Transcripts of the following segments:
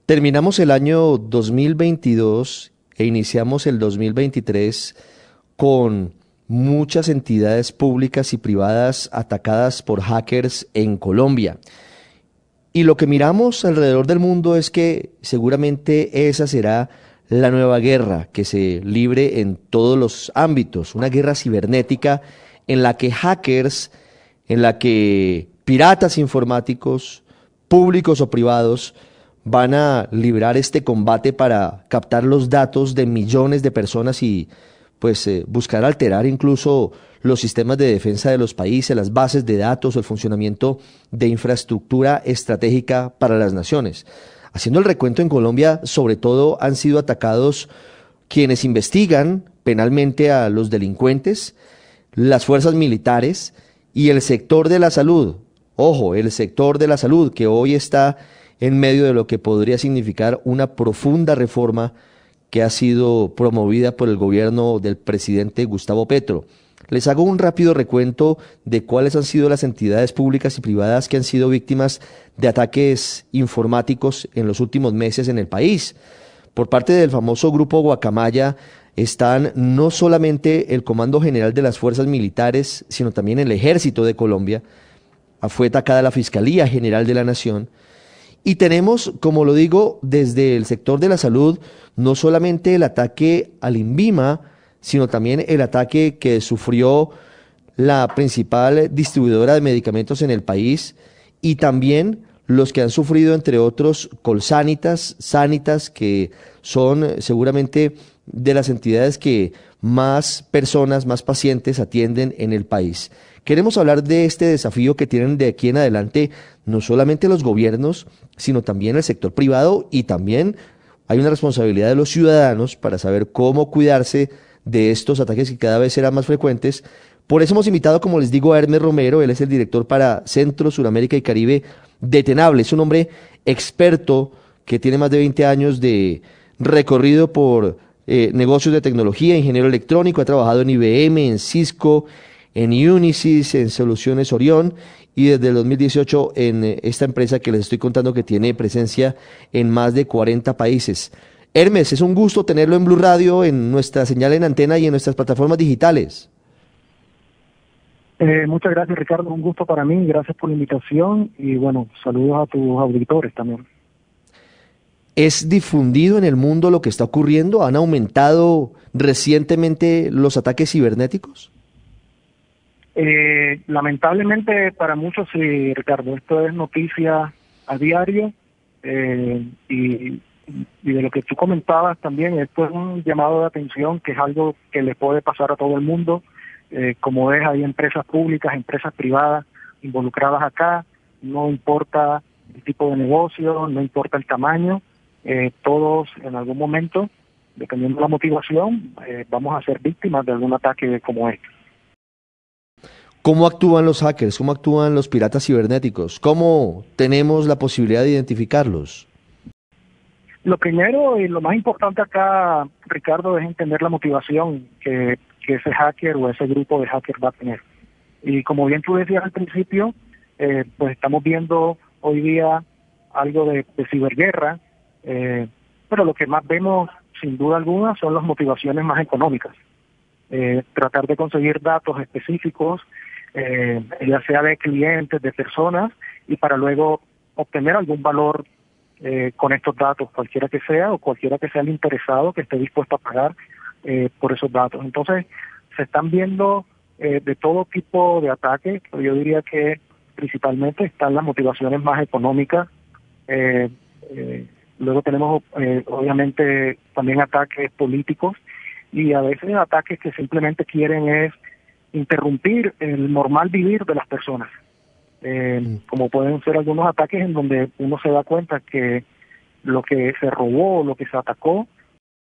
Terminamos el año 2022 e iniciamos el 2023 con muchas entidades públicas y privadas atacadas por hackers en Colombia. Y lo que miramos alrededor del mundo es que seguramente esa será la nueva guerra que se libre en todos los ámbitos, una guerra cibernética en la que hackers, en la que piratas informáticos, públicos o privados, van a librar este combate para captar los datos de millones de personas y buscar alterar incluso los sistemas de defensa de los países, las bases de datos o el funcionamiento de infraestructura estratégica para las naciones. Haciendo el recuento, en Colombia, sobre todo, han sido atacados quienes investigan penalmente a los delincuentes, las fuerzas militares y el sector de la salud. Ojo, el sector de la salud, que hoy está en medio de lo que podría significar una profunda reforma que ha sido promovida por el gobierno del presidente Gustavo Petro. Les hago un rápido recuento de cuáles han sido las entidades públicas y privadas que han sido víctimas de ataques informáticos en los últimos meses en el país. Por parte del famoso grupo Guacamaya están no solamente el Comando General de las Fuerzas Militares, sino también el Ejército de Colombia. Fue atacada la Fiscalía General de la Nación. Y tenemos, como lo digo, desde el sector de la salud, no solamente el ataque al INVIMA, sino también el ataque que sufrió la principal distribuidora de medicamentos en el país y también los que han sufrido, entre otros, Colsanitas, Sanitas, que son seguramente de las entidades que más personas, más pacientes atienden en el país. Queremos hablar de este desafío que tienen de aquí en adelante no solamente los gobiernos, sino también el sector privado, y también hay una responsabilidad de los ciudadanos para saber cómo cuidarse de estos ataques que cada vez serán más frecuentes. Por eso hemos invitado, como les digo, a Hermes Romero. Él es el director para Centro, Suramérica y Caribe de Tenable. Es un hombre experto que tiene más de 20 años de recorrido por negocios de tecnología, ingeniero electrónico, ha trabajado en IBM, en Cisco, en Unisys, en Soluciones Orión, y desde el 2018 en esta empresa que les estoy contando, que tiene presencia en más de 40 países. Hermes, es un gusto tenerlo en Blue Radio, en nuestra señal en antena y en nuestras plataformas digitales. Muchas gracias, Ricardo, un gusto para mí, gracias por la invitación y bueno, saludos a tus auditores también. ¿Es difundido en el mundo lo que está ocurriendo? ¿Han aumentado recientemente los ataques cibernéticos? Lamentablemente para muchos sí, Ricardo, esto es noticia a diario y de lo que tú comentabas también, esto es un llamado de atención que es algo que le puede pasar a todo el mundo. Como ves, hay empresas públicas, empresas privadas involucradas acá, no importa el tipo de negocio, no importa el tamaño, todos en algún momento, dependiendo de la motivación, vamos a ser víctimas de algún ataque como este. ¿Cómo actúan los hackers? ¿Cómo actúan los piratas cibernéticos? ¿Cómo tenemos la posibilidad de identificarlos? Lo primero y lo más importante acá, Ricardo, es entender la motivación que ese hacker o ese grupo de hackers va a tener. Y como bien tú decías al principio, pues estamos viendo hoy día algo de ciberguerra, pero lo que más vemos, sin duda alguna, son las motivaciones más económicas. Tratar de conseguir datos específicos, ya sea de clientes, de personas, y para luego obtener algún valor con estos datos, cualquiera que sea, o cualquiera que sea el interesado que esté dispuesto a pagar por esos datos. Entonces, se están viendo de todo tipo de ataques, pero yo diría que principalmente están las motivaciones más económicas. Luego tenemos, obviamente, también ataques políticos y a veces ataques que simplemente quieren es interrumpir el normal vivir de las personas. Como pueden ser algunos ataques en donde uno se da cuenta que lo que se robó, lo que se atacó,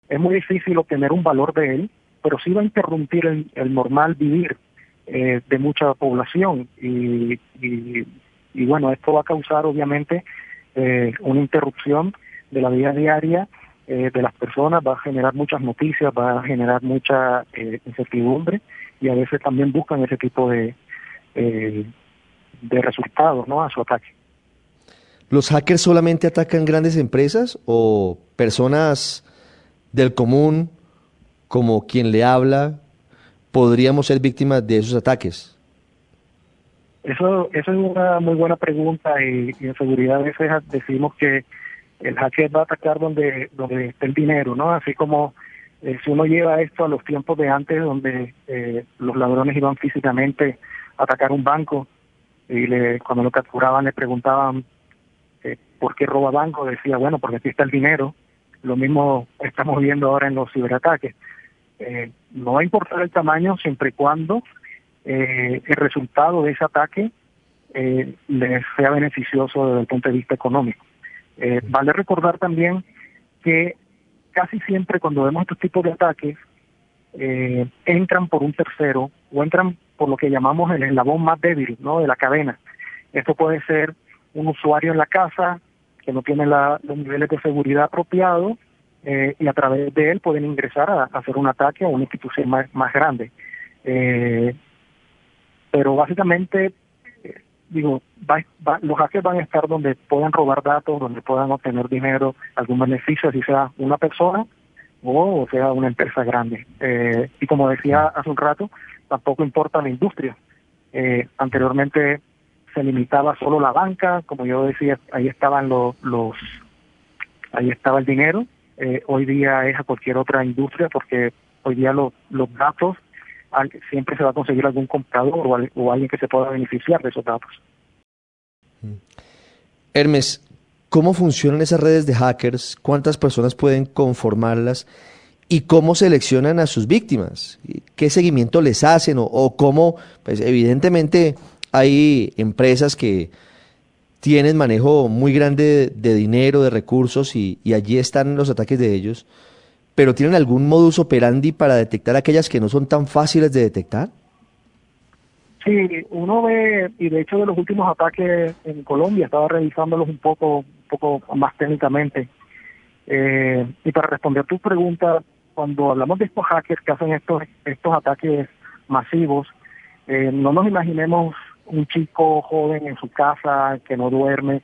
es muy difícil obtener un valor de él, pero sí va a interrumpir el normal vivir de mucha población y bueno, esto va a causar obviamente una interrupción de la vida diaria de las personas, va a generar muchas noticias, va a generar mucha incertidumbre y a veces también buscan ese tipo de resultados, ¿no?, a su ataque. ¿Los hackers solamente atacan grandes empresas o personas del común, como quien le habla, podríamos ser víctimas de esos ataques? Eso es una muy buena pregunta y en seguridad a veces decimos que el hacker va a atacar donde está el dinero, ¿no? Así como si uno lleva esto a los tiempos de antes, donde los ladrones iban físicamente a atacar un banco y cuando lo capturaban le preguntaban ¿por qué roba banco? Decía, bueno, porque aquí está el dinero. Lo mismo estamos viendo ahora en los ciberataques. No va a importar el tamaño siempre y cuando el resultado de ese ataque les sea beneficioso desde el punto de vista económico. Vale recordar también que casi siempre cuando vemos estos tipos de ataques entran por un tercero o entran por lo que llamamos el eslabón más débil, ¿no?, de la cadena. Esto puede ser un usuario en la casa que no tiene los niveles de seguridad apropiados y a través de él pueden ingresar a hacer un ataque a una institución más grande. Pero básicamente, los hackers van a estar donde puedan robar datos, donde puedan obtener dinero, algún beneficio, si sea una persona o sea una empresa grande. Y como decía hace un rato, tampoco importa la industria. Anteriormente se limitaba solo la banca, como yo decía, ahí estaban ahí estaba el dinero. Hoy día es a cualquier otra industria, porque hoy día los datos siempre se va a conseguir algún comprador o alguien que se pueda beneficiar de esos datos. Hermes, ¿cómo funcionan esas redes de hackers? ¿Cuántas personas pueden conformarlas? ¿Y cómo seleccionan a sus víctimas? ¿Qué seguimiento les hacen? ¿O cómo? Pues evidentemente hay empresas que tienen manejo muy grande de dinero, de recursos, y allí están los ataques de ellos. ¿Pero tienen algún modus operandi para detectar aquellas que no son tan fáciles de detectar? Sí, uno ve, y de hecho de los últimos ataques en Colombia, estaba revisándolos un poco más técnicamente. Y para responder tu pregunta, cuando hablamos de estos hackers que hacen estos ataques masivos, no nos imaginemos un chico joven en su casa que no duerme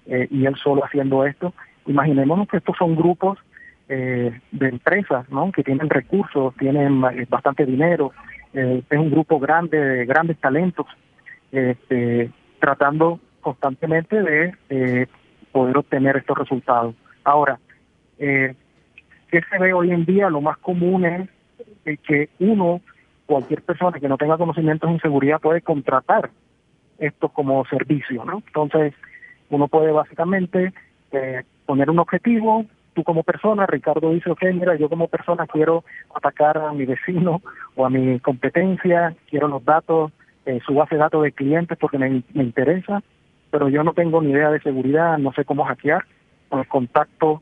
y él solo haciendo esto. Imaginémonos que estos son grupos de empresas, ¿no?, que tienen recursos, tienen bastante dinero. Es un grupo grande, de grandes talentos, tratando constantemente de poder obtener estos resultados. Ahora, ¿qué se ve hoy en día? Lo más común es que cualquier persona que no tenga conocimientos en seguridad puede contratar esto como servicio, ¿no? Entonces, uno puede básicamente poner un objetivo. Tú como persona, Ricardo dice, ok, mira, yo como persona quiero atacar a mi vecino o a mi competencia, quiero los datos, su base de datos de clientes porque me interesa, pero yo no tengo ni idea de seguridad, no sé cómo hackear. Pues contacto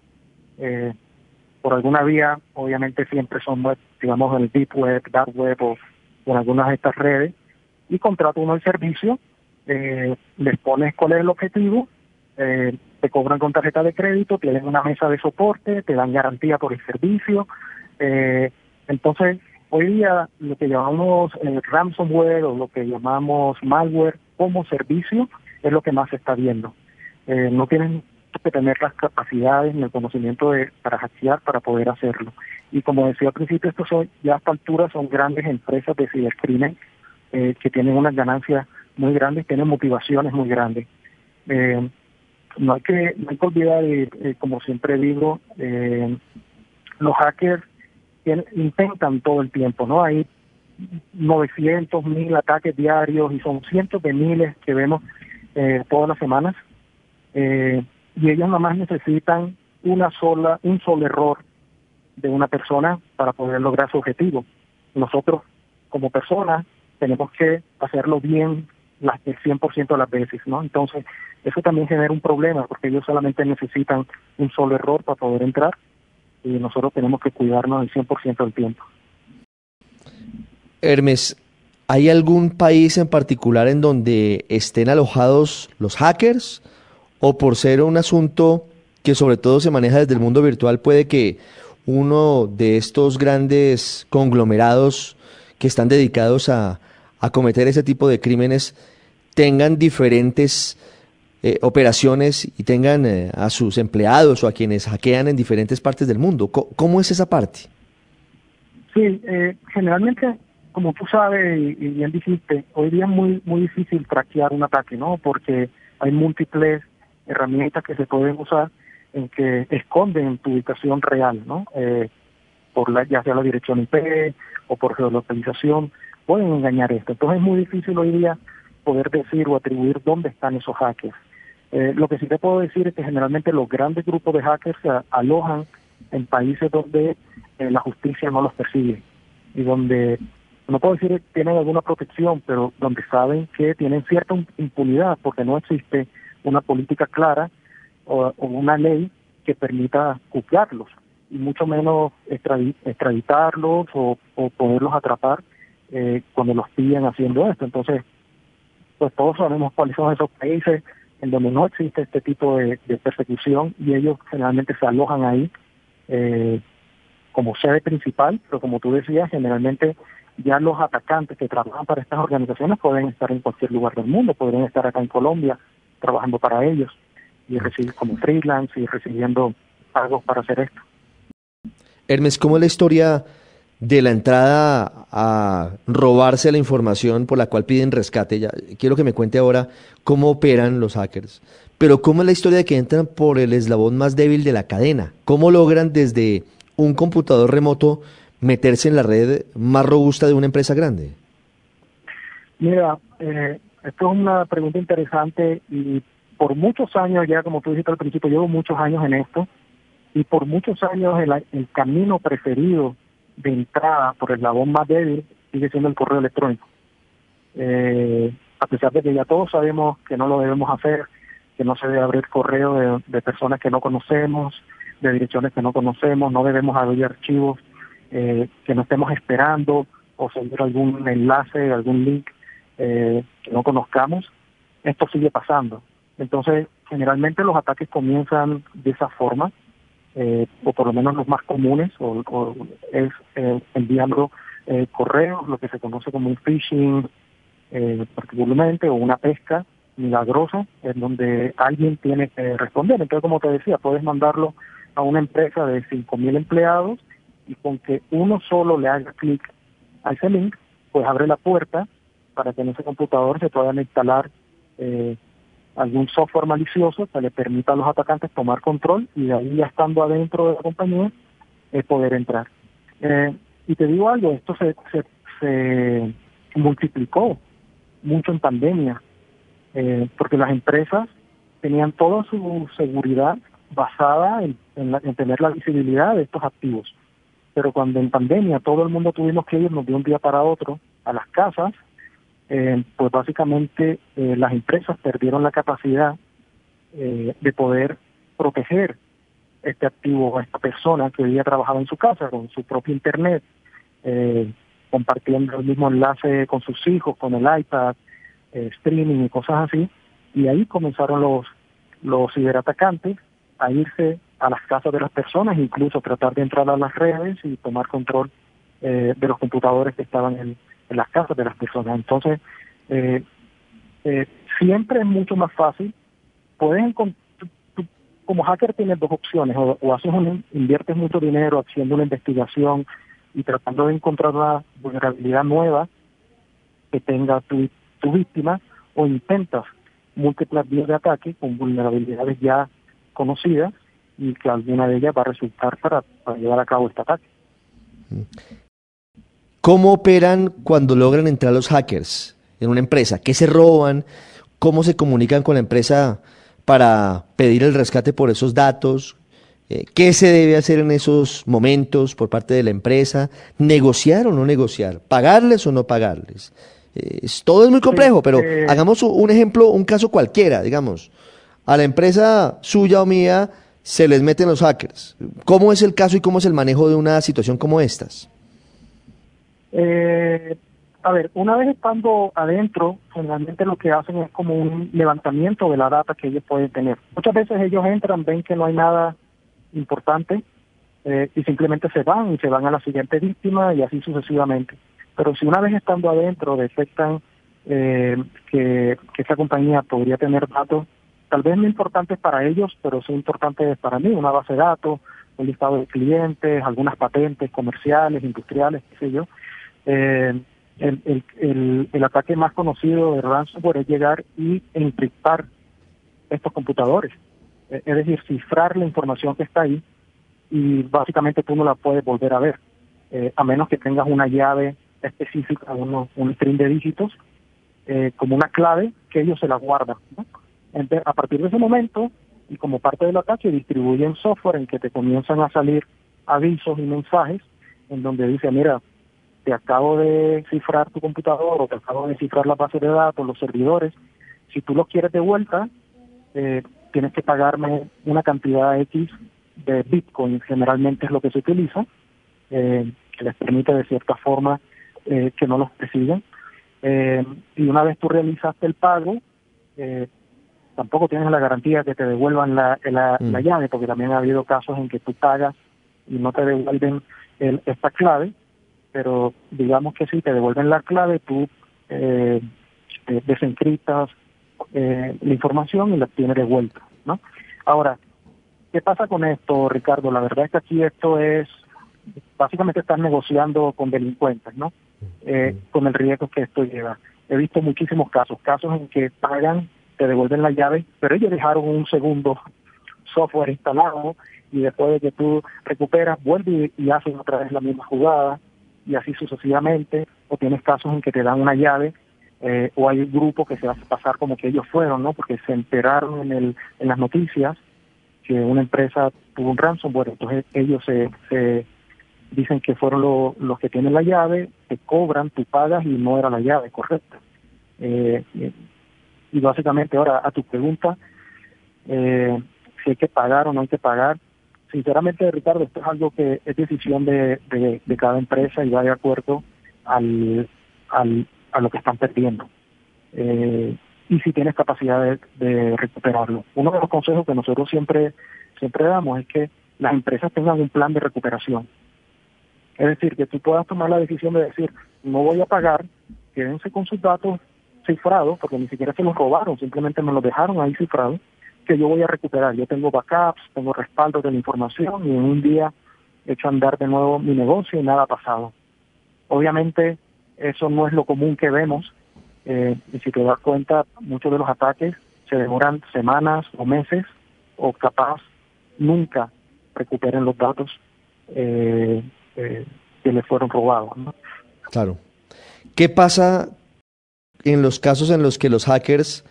por alguna vía, obviamente siempre son web, digamos el deep web, dark web o por algunas de estas redes, y contrato uno el servicio, les pones cuál es el objetivo, te cobran con tarjeta de crédito, tienen una mesa de soporte, te dan garantía por el servicio. Entonces, hoy día lo que llamamos ransomware o lo que llamamos malware como servicio es lo que más se está viendo. No tienen que tener las capacidades ni el conocimiento para hackear para poder hacerlo. Y como decía al principio, ya a esta altura son grandes empresas de cibercrimen que tienen unas ganancias muy grandes, tienen motivaciones muy grandes. No hay que olvidar, como siempre digo, los hackers intentan todo el tiempo, ¿no? Hay 900, 1000 ataques diarios y son cientos de miles que vemos todas las semanas. Y ellos nada más necesitan un solo error de una persona para poder lograr su objetivo. Nosotros, como personas, tenemos que hacerlo bien el 100% de las veces, ¿no? Entonces, eso también genera un problema, porque ellos solamente necesitan un solo error para poder entrar, y nosotros tenemos que cuidarnos el 100% del tiempo. Hermes, ¿hay algún país en particular en donde estén alojados los hackers? ¿O por ser un asunto que sobre todo se maneja desde el mundo virtual, puede que uno de estos grandes conglomerados que están dedicados a cometer ese tipo de crímenes tengan diferentes operaciones y tengan a sus empleados o a quienes hackean en diferentes partes del mundo. ¿Cómo es esa parte? Sí, generalmente, como tú sabes y bien dijiste, hoy día es muy difícil traquear un ataque, ¿no? Porque hay múltiples herramientas que se pueden usar en que esconden tu ubicación real, ¿no? Ya sea la dirección IP o por geolocalización, pueden engañar esto. Entonces es muy difícil hoy día poder decir o atribuir dónde están esos hackers. Lo que sí te puedo decir es que generalmente los grandes grupos de hackers se alojan en países donde la justicia no los persigue y donde, no puedo decir que tienen alguna protección, pero donde saben que tienen cierta impunidad porque no existe una política clara o una ley que permita juzgarlos y mucho menos extraditarlos o poderlos atrapar cuando los pillan haciendo esto. Entonces, pues todos sabemos cuáles son esos países en donde no existe este tipo de persecución y ellos generalmente se alojan ahí como sede principal, pero como tú decías, generalmente ya los atacantes que trabajan para estas organizaciones pueden estar en cualquier lugar del mundo, podrían estar acá en Colombia trabajando para ellos y recibir como freelance y recibiendo pagos para hacer esto. Hermes, ¿cómo es la historia de la entrada a robarse la información por la cual piden rescate? Ya quiero que me cuente ahora cómo operan los hackers, pero cómo es la historia de que entran por el eslabón más débil de la cadena, cómo logran desde un computador remoto meterse en la red más robusta de una empresa grande. Mira, esto es una pregunta interesante y por muchos años ya, como tú dijiste al principio, llevo muchos años en esto y por muchos años el camino preferido de entrada por el eslabón más débil sigue siendo el correo electrónico. A pesar de que ya todos sabemos que no lo debemos hacer, que no se debe abrir correo de personas que no conocemos, de direcciones que no conocemos, no debemos abrir archivos que no estemos esperando o seguir algún enlace, algún link que no conozcamos. Esto sigue pasando. Entonces, generalmente los ataques comienzan de esa forma, o por lo menos los más comunes, es enviando correos, lo que se conoce como un phishing, particularmente, o una pesca milagrosa, en donde alguien tiene que responder. Entonces, como te decía, puedes mandarlo a una empresa de 5,000 empleados y con que uno solo le haga clic a ese link, pues abre la puerta para que en ese computador se puedan instalar algún software malicioso que le permita a los atacantes tomar control y de ahí ya estando adentro de la compañía poder entrar. Y te digo algo, esto se multiplicó mucho en pandemia, porque las empresas tenían toda su seguridad basada en tener la visibilidad de estos activos. Pero cuando en pandemia todo el mundo tuvimos que irnos de un día para otro a las casas, pues básicamente las empresas perdieron la capacidad de poder proteger este activo o esta persona que hoy día trabajaba en su casa con su propio internet, compartiendo el mismo enlace con sus hijos, con el iPad, streaming y cosas así. Y ahí comenzaron los ciberatacantes a irse a las casas de las personas, incluso tratar de entrar a las redes y tomar control de los computadores que estaban en las casas de las personas. Entonces, siempre es mucho más fácil. Tú como hacker tienes dos opciones, o haces inviertes mucho dinero haciendo una investigación y tratando de encontrar una vulnerabilidad nueva que tenga tu víctima, o intentas múltiples vías de ataque con vulnerabilidades ya conocidas y que alguna de ellas va a resultar para llevar a cabo este ataque. ¿Cómo operan cuando logran entrar los hackers en una empresa? ¿Qué se roban? ¿Cómo se comunican con la empresa para pedir el rescate por esos datos? ¿Qué se debe hacer en esos momentos por parte de la empresa? ¿Negociar o no negociar? ¿Pagarles o no pagarles? Todo es muy complejo, pero hagamos un ejemplo, un caso cualquiera, digamos. A la empresa suya o mía se les meten los hackers. ¿Cómo es el caso y cómo es el manejo de una situación como estas? A ver, una vez estando adentro, generalmente lo que hacen es como un levantamiento de la data que ellos pueden tener. Muchas veces ellos entran, ven que no hay nada importante y simplemente se van a la siguiente víctima y así sucesivamente. Pero si una vez estando adentro detectan que esa compañía podría tener datos tal vez no importantes para ellos, pero son importantes para mí, una base de datos, un listado de clientes, algunas patentes comerciales, industriales, qué sé yo. El ataque más conocido de ransomware es llegar y encriptar estos computadores, es decir, cifrar la información que está ahí y básicamente tú no la puedes volver a ver, a menos que tengas una llave específica, un string de dígitos, como una clave que ellos se la guardan, ¿no? Entonces, a partir de ese momento, y como parte del ataque, distribuyen software en que te comienzan a salir avisos y mensajes en donde dice, mira, te acabo de cifrar tu computador o te acabo de cifrar la base de datos, los servidores, si tú los quieres de vuelta, tienes que pagarme una cantidad X de Bitcoin, generalmente es lo que se utiliza, que les permite de cierta forma que no los persigan. Y una vez tú realizaste el pago, tampoco tienes la garantía que te devuelvan la llave, porque también ha habido casos en que tú pagas y no te devuelven esta clave, pero digamos que si te devuelven la clave, tú desencriptas la información y la tienes de vuelta, ¿no? Ahora, ¿qué pasa con esto, Ricardo? La verdad es que aquí esto es, básicamente estás negociando con delincuentes, ¿no? Con el riesgo que esto lleva. He visto muchísimos casos en que pagan, te devuelven la llave, pero ellos dejaron un segundo software instalado y después de que tú recuperas, vuelve y hacen otra vez la misma jugada y así sucesivamente, o tienes casos en que te dan una llave o hay un grupo que se hace pasar como que ellos fueron, ¿no? Porque se enteraron en las noticias que una empresa tuvo un ransomware, entonces ellos se dicen que fueron los que tienen la llave, te cobran, tú pagas y no era la llave correcta. Y básicamente ahora a tu pregunta, si hay que pagar o no hay que pagar, sinceramente, Ricardo, esto es algo que es decisión de cada empresa y va de acuerdo a lo que están perdiendo. Y si tienes capacidad de recuperarlo. Uno de los consejos que nosotros siempre damos es que las empresas tengan un plan de recuperación. Es decir, que tú puedas tomar la decisión de decir, no voy a pagar, quédense con sus datos cifrados, porque ni siquiera se los robaron, simplemente me los dejaron ahí cifrados, que yo voy a recuperar. Yo tengo backups, tengo respaldo de la información y en un día he hecho andar de nuevo mi negocio y nada ha pasado. Obviamente eso no es lo común que vemos, y si te das cuenta, muchos de los ataques se demoran semanas o meses, o capaz nunca recuperen los datos que les fueron robados, ¿no? Claro. ¿Qué pasa en los casos en los que los hackers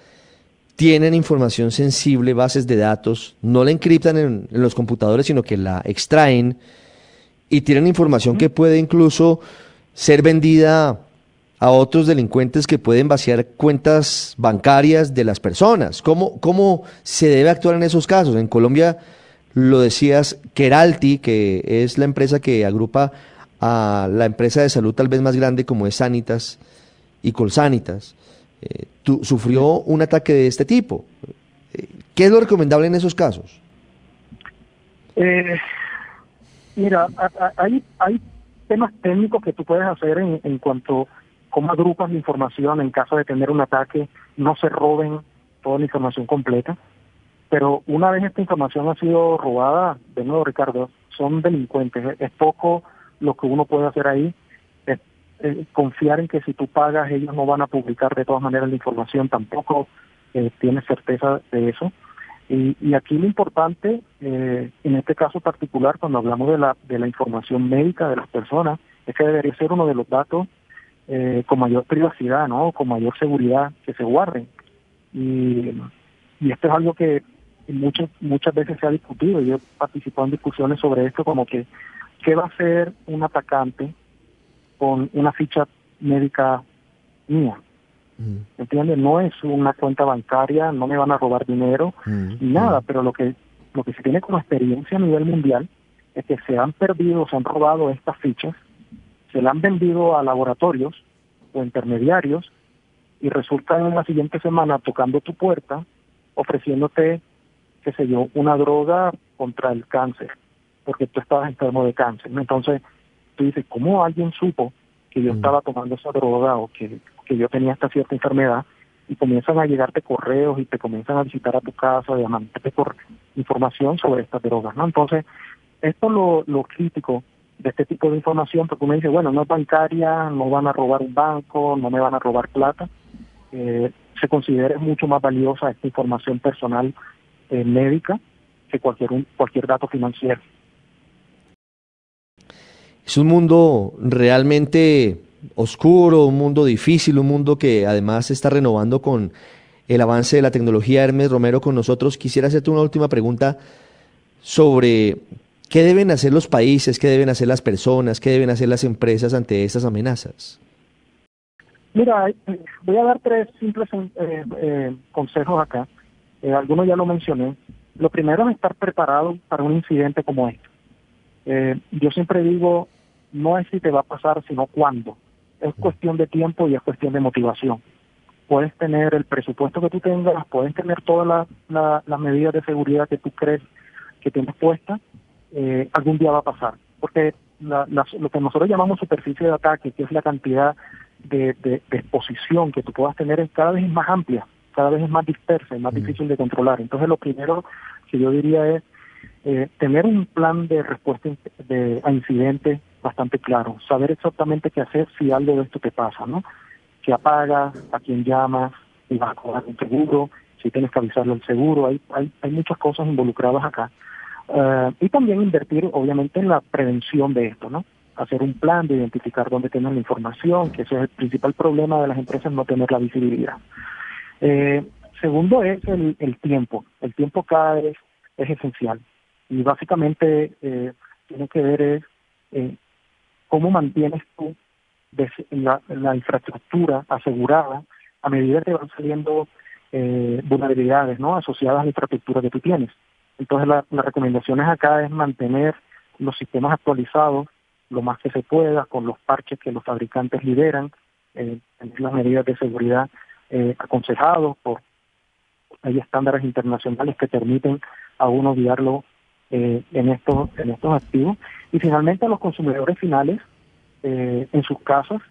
tienen información sensible, bases de datos, no la encriptan en los computadores, sino que la extraen y tienen información que puede incluso ser vendida a otros delincuentes que pueden vaciar cuentas bancarias de las personas? ¿Cómo se debe actuar en esos casos? En Colombia, lo decías, Keralty, que es la empresa que agrupa a la empresa de salud tal vez más grande como es Sanitas y Colsanitas, sufrió un ataque de este tipo. ¿Qué es lo recomendable en esos casos? Mira, hay temas técnicos que tú puedes hacer en cuanto a cómo agrupas la información en caso de tener un ataque, no se roben toda la información completa. Pero una vez esta información ha sido robada, de nuevo, Ricardo, son delincuentes. Es poco lo que uno puede hacer ahí. Confiar en que si tú pagas ellos no van a publicar de todas maneras la información, tampoco tienes certeza de eso. Y aquí lo importante, en este caso particular, cuando hablamos de la información médica de las personas, es que debería ser uno de los datos con mayor privacidad, ¿no? Con mayor seguridad que se guarden. Y esto es algo que muchas veces se ha discutido. Yo he participado en discusiones sobre esto, como que ¿qué va a hacer un atacante con una ficha médica mía? ¿Entiendes? No es una cuenta bancaria, no me van a robar dinero ni nada, pero lo que se tiene como experiencia a nivel mundial es que se han perdido, se han robado estas fichas, se las han vendido a laboratorios o intermediarios y resultan en la siguiente semana tocando tu puerta ofreciéndote, qué sé yo, una droga contra el cáncer, porque tú estabas enfermo de cáncer. Entonces tú dices, ¿cómo alguien supo que yo estaba tomando esa droga o que yo tenía esta cierta enfermedad y comienzan a llegarte correos y te comienzan a visitar a tu casa y a mandarte por información sobre estas drogas, ¿no? Entonces, esto es lo crítico de este tipo de información, porque uno dice, bueno, no es bancaria, no van a robar un banco, no me van a robar plata. Se considera mucho más valiosa esta información personal médica que cualquier dato financiero. Es un mundo realmente oscuro, un mundo difícil, un mundo que además se está renovando con el avance de la tecnología. Hermes Romero con nosotros. Quisiera hacerte una última pregunta sobre qué deben hacer los países, qué deben hacer las personas, qué deben hacer las empresas ante estas amenazas. Mira, voy a dar 3 simples consejos acá. Algunos ya lo mencioné. Lo primero es estar preparado para un incidente como este. Yo siempre digo, no es si te va a pasar, sino cuándo. Es cuestión de tiempo y es cuestión de motivación. Puedes tener el presupuesto que tú tengas, puedes tener todas las medidas de seguridad que tú crees que tienes puestas, algún día va a pasar. Porque lo que nosotros llamamos superficie de ataque, que es la cantidad de exposición que tú puedas tener, cada vez es más amplia, cada vez es más dispersa y más difícil de controlar. Entonces, lo primero que yo diría es tener un plan de respuesta a incidentes bastante claro, saber exactamente qué hacer si algo de esto te pasa, ¿no? ¿Qué apagas? ¿A quién llamas? ¿Si vas a cobrar un seguro? ¿Si tienes que avisarle al seguro? Hay muchas cosas involucradas acá. Y también invertir, obviamente, en la prevención de esto, ¿no? Hacer un plan de identificar dónde tienen la información, que ese es el principal problema de las empresas, no tener la visibilidad. Segundo es el tiempo. El tiempo cada vez es esencial. Y básicamente tiene que ver cómo mantienes tú la infraestructura asegurada a medida que van saliendo vulnerabilidades, ¿no?, asociadas a la infraestructura que tú tienes. Entonces, las recomendaciones acá es mantener los sistemas actualizados lo más que se pueda, con los parches que los fabricantes liberan, tener las medidas de seguridad aconsejados hay estándares internacionales que permiten a uno guiarlo en estos activos. Y finalmente, a los consumidores finales, en sus casas,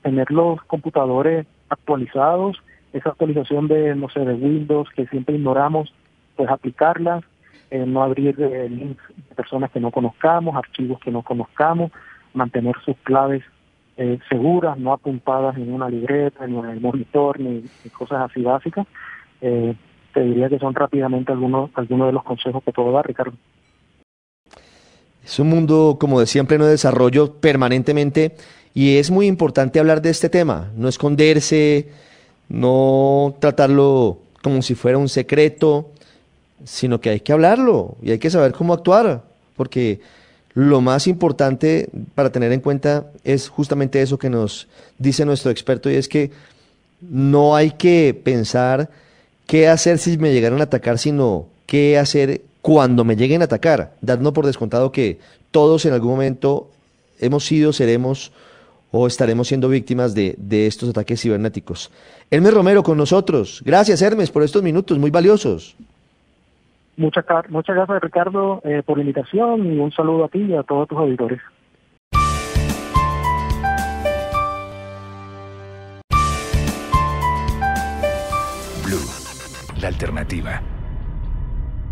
tener los computadores actualizados, esa actualización de Windows que siempre ignoramos, pues aplicarlas, no abrir links de personas que no conozcamos, archivos que no conozcamos, mantener sus claves seguras, no apuntadas en una libreta, ni en el monitor, ni cosas así básicas. Te diría que son rápidamente algunos de los consejos que puedo dar, Ricardo. Es un mundo, como decía, en pleno desarrollo permanentemente, y es muy importante hablar de este tema, no esconderse, no tratarlo como si fuera un secreto, sino que hay que hablarlo y hay que saber cómo actuar, porque lo más importante para tener en cuenta es justamente eso que nos dice nuestro experto, y es que no hay que pensar qué hacer si me llegaran a atacar, sino qué hacer cuando me lleguen a atacar, dando por descontado que todos en algún momento hemos sido, seremos o estaremos siendo víctimas de estos ataques cibernéticos. Hermes Romero con nosotros. Gracias, Hermes, por estos minutos muy valiosos. Muchas gracias, Ricardo, por la invitación, y un saludo a ti y a todos tus auditores. Blue, la alternativa.